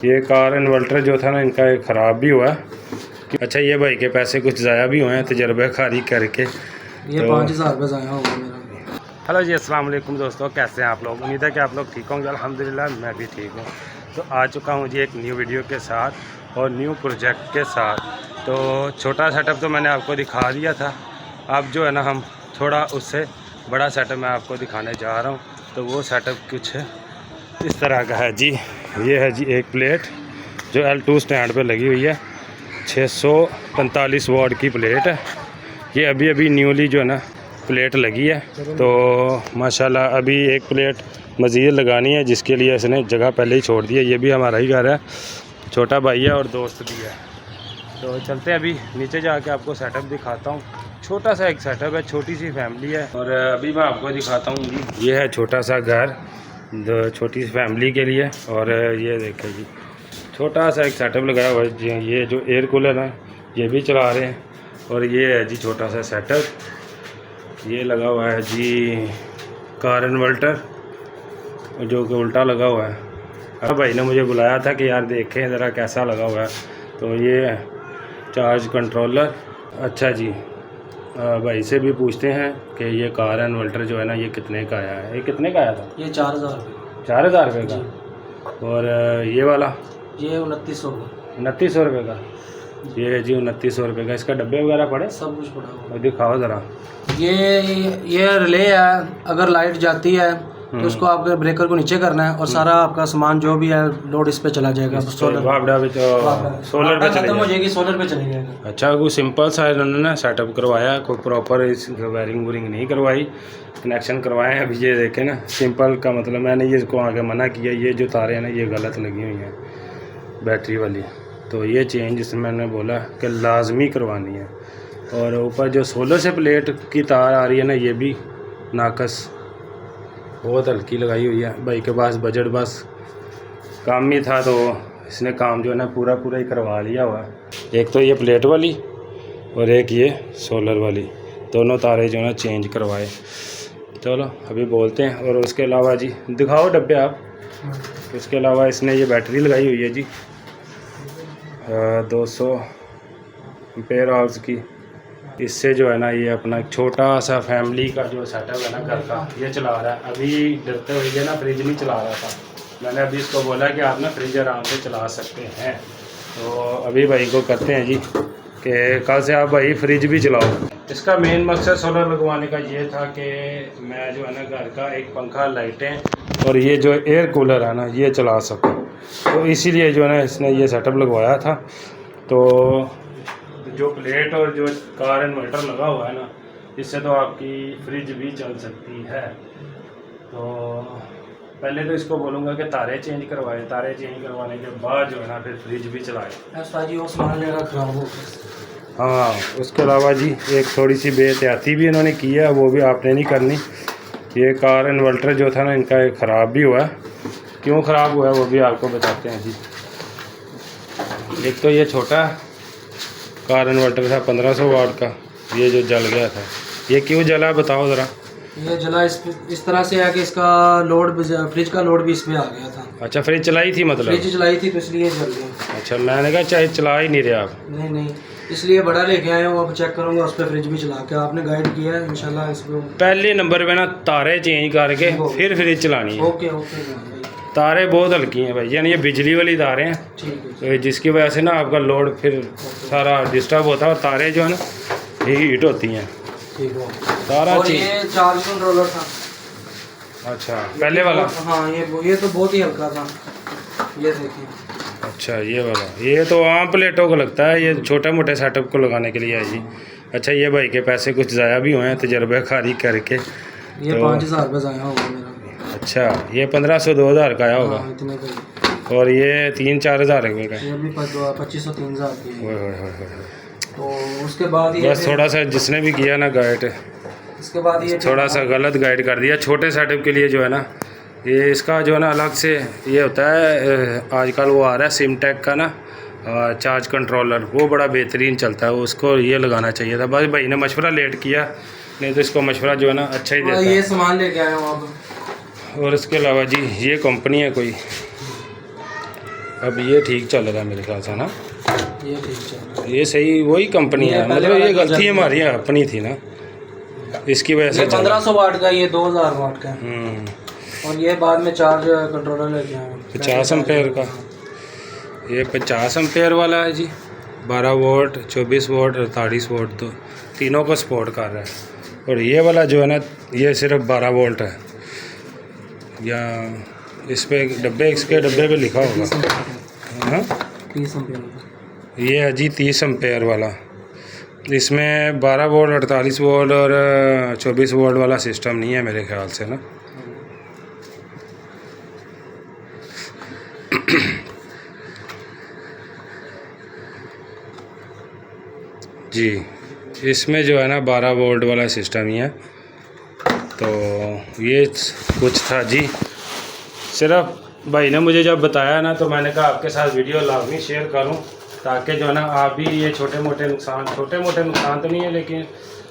ये car inverter जो था ना इनका ख़राब भी हुआ है। अच्छा ये भाई के पैसे कुछ ज़ाया भी हुए हैं तजर्बेकारी करके। ये 5000 रुपये ज़ाया होगा मेरा। हेलो जी, अस्सलाम वालेकुम दोस्तों, कैसे हैं आप लोग? उम्मीद है कि आप लोग ठीक होंगे। अल्हम्दुलिल्लाह मैं भी ठीक हूँ। तो आ चुका हूँ जी एक न्यू वीडियो के साथ और न्यू प्रोजेक्ट के साथ। तो छोटा सेटअप तो मैंने आपको दिखा दिया था। अब जो है ना हम थोड़ा उससे बड़ा सेटअप मैं आपको दिखाने जा रहा हूँ। तो वो सेटअप कुछ इस तरह का है जी। ये है जी एक प्लेट जो L2 स्टैंड पे लगी हुई है। 645 वाट की प्लेट है। ये अभी अभी न्यूली जो है ना प्लेट लगी है। तो माशाल्लाह अभी एक प्लेट मज़ीद लगानी है, जिसके लिए इसने जगह पहले ही छोड़ दी है। ये भी हमारा ही घर है, छोटा भाई है और दोस्त भी है। तो चलते हैं अभी नीचे जाके आपको सेटअप दिखाता हूँ। छोटा सा एक सेटअप है, छोटी सी फैमिली है। और अभी मैं आपको दिखाता हूँ जी, ये है छोटा सा घर छोटी सी फैमिली के लिए। और ये देखें जी छोटा सा एक सेटअप लगाया हुआ है जी। ये जो एयर कूलर है ये भी चला रहे हैं। और ये है जी छोटा सा सेटअप, ये लगा हुआ है जी कार इन्वर्टर जो कि उल्टा लगा हुआ है। अब भाई ने मुझे बुलाया था कि यार देखें ज़रा कैसा लगा हुआ है। तो ये चार्ज कंट्रोलर। अच्छा जी, भाई से भी पूछते हैं कि ये कार इन्वर्टर जो है ना ये कितने का आया है। ये कितने का आया था? ये 4000 रुपये। 4000 रुपये का। और ये वाला ये 2900 का। 2900 रुपये का। ये है जी 2900 रुपये का। इसका डब्बे वगैरह पड़े? सब कुछ पड़ा हुआ। दिखाओ ज़रा। ये रिले है, अगर लाइट जाती है तो उसको आपके ब्रेकर को नीचे करना है और सारा आपका सामान जो भी है लोड इस पे चला जाएगा। सोलर पे खत्म हो जाएगी, सोलर पे चले जाएगा। अच्छा, कोई सिंपल सा इन्होंने सेटअप करवाया, कोई प्रॉपर इस वायरिंग वूरिंग नहीं करवाई, कनेक्शन करवाए हैं। अभी ये देखें ना, सिंपल का मतलब मैंने ये इसको आगे मना किया, ये जो तारें हैं ना ये गलत लगी हुई हैं बैटरी वाली। तो ये चेंज इसमें मैंने बोला कि लाजमी करवानी है। और ऊपर जो सोलर से प्लेट की तार आ रही है ना ये भी नाकस, बहुत हल्की लगाई हुई है। भाई के पास बजट बस काम ही था तो इसने काम जो है ना पूरा ही करवा लिया हुआ है। एक तो ये प्लेट वाली और एक ये सोलर वाली, दोनों तारे जो है ना चेंज करवाए। चलो अभी बोलते हैं। और उसके अलावा जी दिखाओ डब्बे आप। उसके अलावा इसने ये बैटरी लगाई हुई है जी 200 एम्पेयर आवर्स की। इससे जो है ना ये अपना छोटा सा फैमिली का जो सेटअप है ना घर का ये चला रहा है। अभी डरते हुए ना फ्रिज नहीं चला रहा था, मैंने अभी इसको बोला कि आप ना फ्रिज आराम से चला सकते हैं। तो अभी भाई को करते हैं जी कि कल से आप भाई फ्रिज भी चलाओ। इसका मेन मकसद सोलर लगवाने का ये था कि मैं जो है ना घर का एक पंखा, लाइटें और ये जो एयर कूलर है ना ये चला सकूँ। तो इसीलिए जो है ना इसने ये सेटअप लगवाया था। तो जो प्लेट और जो कार इन्वर्टर लगा हुआ है ना इससे तो आपकी फ्रिज भी चल सकती है। तो पहले तो इसको बोलूँगा कि तारे चेंज करवाए, तारे चेंज करवाने के बाद जो है ना फिर फ्रिज भी चलाए। जी वो सामान लेना ख़राब हो। हाँ, उसके अलावा जी एक थोड़ी सी बेहतियाती भी इन्होंने की है, वो भी आपने नहीं करनी। ये कार इन्वर्टर जो था ना इनका ख़राब भी हुआ है। क्यों ख़राब हुआ है वो भी आपको बताते हैं जी। एक तो ये छोटा कार इन्वर्टर था 1500 वाट का, ये जो जल गया था। ये क्यों जला बताओ ज़रा। ये जला इस तरह से है कि इसका लोड, फ्रिज का लोड भी इस पे आ गया था। अच्छा, फ्रिज चलाई थी मतलब? फ्रिज चलाई थी तो इसलिए जल गया। अच्छा, मैंने कहा चाहे चला ही नहीं रहे आप। नहीं, इसलिए बड़ा लेके आया हूँ, अब चेक करूँगा उस पर फ्रिज भी चला के। आपने गाइड किया है इंशाल्लाह इसको। पहले नंबर पे ना तारे चेंज करके फिर फ्रिज चलानी है। ओके। तारे बहुत हल्की हैं भाई, यानी ये बिजली वाली तारें हैं। ठीक है। जिसकी वजह से ना आपका लोड फिर सारा डिस्टर्ब होता है और तारें जो है ना ये हीट होती हैं। ठीक है। सारा और ये चार्ज कंट्रोलर था। अच्छा, पहले वाला? हाँ, ये तो बहुत ही हल्का था, ये देखिए। अच्छा, ये वाला ये तो आम प्लेटों को लगता है, ये छोटे मोटे सेटअप को लगाने के लिए है जी। अच्छा, ये भाई के पैसे कुछ ज़ाया भी हुए हैं तजर्बेकारी करके। ये तो 5000 रुपये ज़ाया होगा मेरा। अच्छा, ये 1500-2000 का आया होगा। हाँ, इतने का। और ये 3-4 हज़ार रुपये का। ये भी 2500-3000 की। तो उसके बाद ये बस थोड़ा सा जिसने भी किया ना गाइड, इसके बाद ये थोड़ा सा गलत गाइड कर दिया। छोटे सेटअप के लिए जो है ना ये इसका जो है ना अलग से ये होता है। आजकल वो आ रहा है सिमटेक का ना चार्ज कंट्रोलर, वो बड़ा बेहतरीन चलता है, उसको ये लगाना चाहिए था। बस भाई ने मशवरा लेट किया, नहीं तो इसको मशवरा जो है ना अच्छा ही देता। ये सामान लेके आया हूँ अब। और इसके अलावा जी ये कंपनी है कोई, अब ये ठीक चल रहा है मेरे ख्याल से ना, ये ठीक चल, ये सही वही कंपनी ये है, पहले मतलब वाला ये तो गलती जल्दी हमारी अपनी थी ना, इसकी वजह से ये 1500 वाट का, ये 2000 वाट का है। और ये बाद में चार्ज कंट्रोलर लेके आए 50 एम्पेयर का, ये 50 एम्पेयर वाला है जी, 12 वोल्ट 24 वोल्ट 48 वोल्ट तो तीनों को सपोर्ट कर रहा है। और ये वाला जो है ना, ये सिर्फ 12 वोल्ट है, या इस पे डब्बे, इसके डब्बे पे लिखा होगा, हाँ 30 एम्पेयर। ये है जी 30 एम्पेयर वाला, इसमें 12 वोल्ट 48 वोल्ट और 24 वोल्ट वाला सिस्टम नहीं है मेरे ख्याल से ना। जी इसमें जो है ना 12 वोल्ट वाला सिस्टम ही है। तो ये कुछ था जी, सिर्फ भाई ने मुझे जब बताया ना तो मैंने कहा आपके साथ वीडियो लाजमी शेयर करूं, ताकि जो है ना आप भी ये छोटे मोटे नुकसान तो नहीं है, लेकिन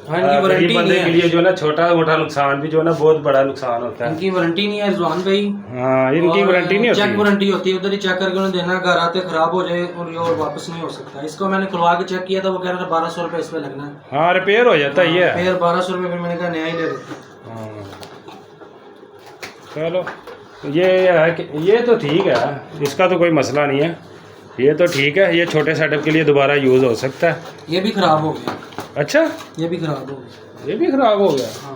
हाँ, इनकी वारंटी गरीब बंदे नहीं के है। लिए जो है ना छोटा मोटा नुकसान भी जो है ना बहुत बड़ा नुकसान होता है। इनकी वारंटी नहीं है रिजवान भाई। हाँ इनकी वारंटी नहीं होती, चेक वारंटी होती है, उधर ही चेक करके उन्हें देना, घर आते खराब हो जाए और ये और वापस नहीं हो सकता। इसको मैंने खुलवा के चेक किया था, वो कह रहा था 1200 रुपये इसमें लगना है। हाँ रिपेयर हो जाता ही है। फिर 1200 रुपये, फिर मैंने कहा नया ही ले लेते। हाँ चलो ये है कि ये तो ठीक है, इसका तो कोई मसला नहीं है, ये तो ठीक है, ये छोटे सेटअप के लिए दोबारा यूज़ हो सकता है। ये भी खराब हो गया। अच्छा ये भी खराब हो गया। ये भी ख़राब हो गया, हाँ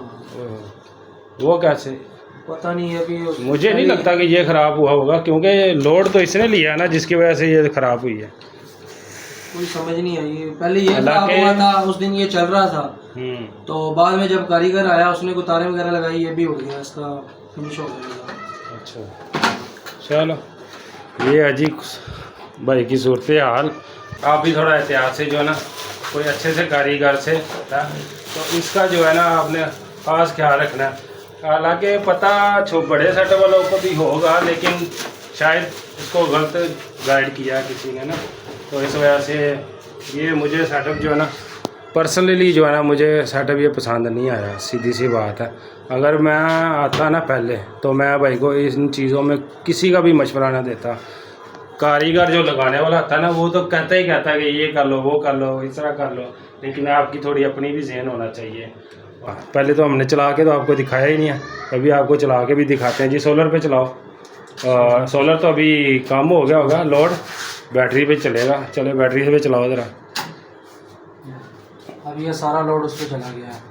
वो कैसे? पता नहीं, ये भी मुझे नहीं लगता कि ये ख़राब हुआ होगा, क्योंकि लोड तो इसने लिया है ना, जिसकी वजह से ये ख़राब हुई है। कोई समझ नहीं आई। पहले ये खराब हालांकि- हुआ था, उस दिन ये चल रहा था, तो बाद में जब कारीगर आया उसने कुछ तारें वगैरह लगाई, ये भी हो गया, इसका फिनिश हो गया। अच्छा चलो ये है जी भाई की सूरत हाल। आप भी थोड़ा एहतियात से जो है ना कोई अच्छे से कारीगर से है, तो इसका जो है ना आपने खास ख्याल रखना है। हालांकि पता बड़े सेटअप वालों को भी होगा, लेकिन शायद इसको गलत गाइड किया किसी ने ना, तो इस वजह से ये मुझे सेटअप जो है ना पर्सनली जो है ना मुझे सेटअप ये पसंद नहीं आया, सीधी सी बात है। अगर मैं आता ना पहले तो मैं भाई को इन चीज़ों में किसी का भी मशवरा ना देता। कारीगर जो लगाने वाला था ना वो तो कहता ही कहता है कि ये कर लो, वो कर लो, इस तरह कर लो, लेकिन आपकी थोड़ी अपनी भी ज़हन होना चाहिए। पहले तो हमने चला के तो आपको दिखाया ही नहीं है, अभी आपको चला के भी दिखाते हैं जी। सोलर पे चलाओ, सोलर तो अभी कम हो गया होगा लोड, बैटरी पे चलेगा। चले बैटरी पे चलाओ ज़रा। अब ये सारा लोड उस पर चला गया है,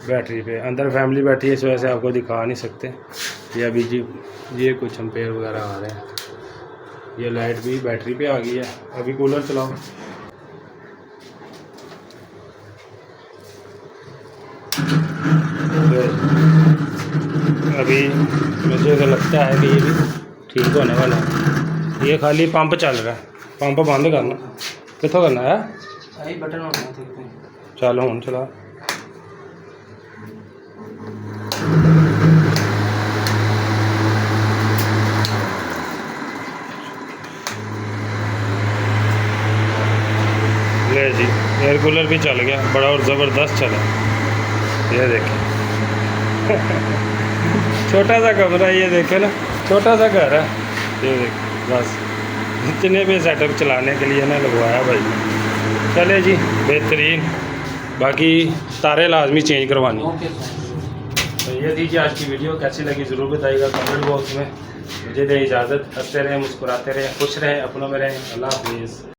बैटरी पे। अंदर फैमिली बैठी है, इस वजह से आपको दिखा नहीं सकते। ये अभी जी ये कुछ एम्पेयर वगैरह आ रहे हैं। ये लाइट भी बैटरी पे आ गई है। अभी कूलर चलाओ। अभी मुझे तो लगता है कि ये भी ठीक होने वाला है। ये खाली पंप चल रहा है, पंप बंद करना कितों करना है? सही बटन होना चाहिए। चलो हूँ चला। ले जी एयर कूलर भी चल गया, बड़ा और ज़बरदस्त चला। ये देखें छोटा सा कमरा है, ये देखे ना, छोटा सा घर है। ये देख बस इतने भी सेटअप चलाने के लिए ना लगवाया भाई ने। चले जी बेहतरीन, बाकी तारे लाजमी चेंज करवानी। तो ये थी जी आज की वीडियो, कैसी लगी ज़रूर बताइएगा कमेंट बॉक्स में। मुझे दें इजाज़त, हंसते रहें, मुस्कुराते रहें, खुश रहें, अपनों में रहें। अल्लाह हाफिज़।